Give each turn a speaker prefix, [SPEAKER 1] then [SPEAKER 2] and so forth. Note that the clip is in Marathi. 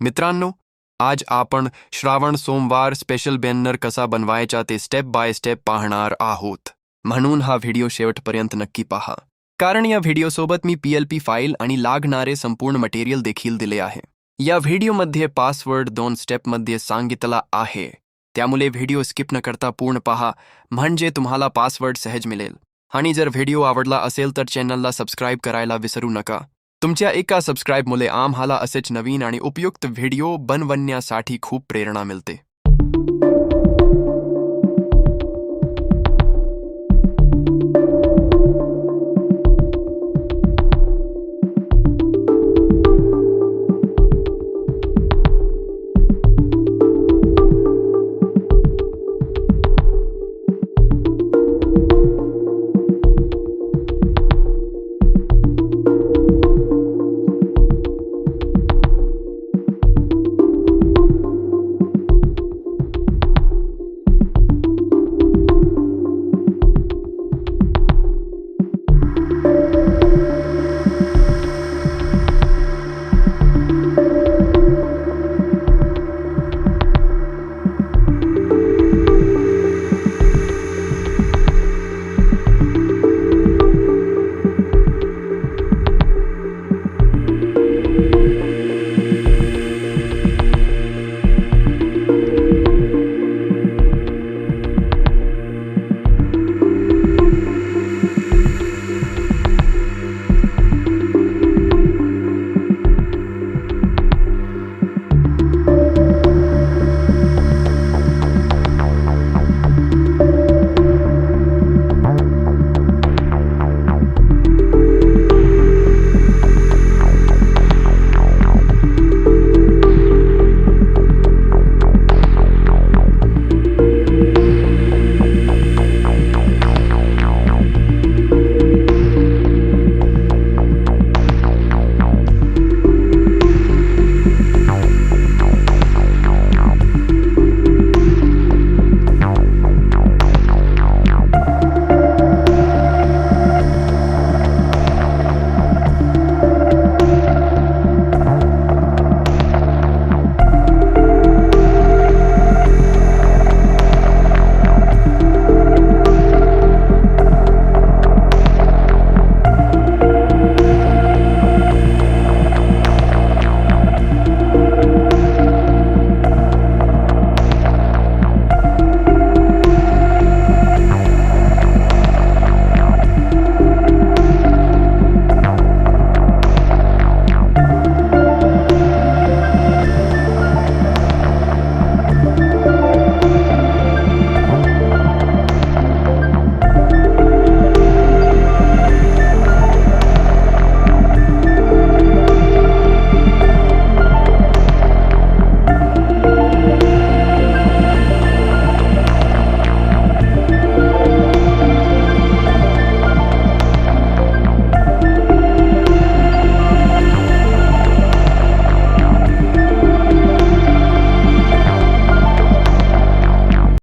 [SPEAKER 1] मित्रांनो, आज आपण श्रावण सोमवार स्पेशल बॅनर कसा बनवायचा ते स्टेप बाय स्टेप पाहणार आहोत. म्हणून हा व्हिडिओ शेवटपर्यंत नक्की पहा, कारण या व्हिडिओसोबत मी PLP फाईल आणि लागणारे संपूर्ण मटेरियल देखील दिले आहे. या व्हिडिओमध्ये पासवर्ड 2 स्टेपमध्ये सांगितला आहे, त्यामुळे व्हिडिओ स्किप न करता पूर्ण पहा, म्हणजे तुम्हाला पासवर्ड सहज मिळेल. आणि जर व्हिडिओ आवडला असेल तर चॅनलला सबस्क्राईब करायला विसरू नका. तुमच्या एका सबस्क्राईबमुळे आम्हाला असेच नवीन आणि उपयुक्त व्हिडिओ बनवण्यासाठी खूप प्रेरणा मिळते.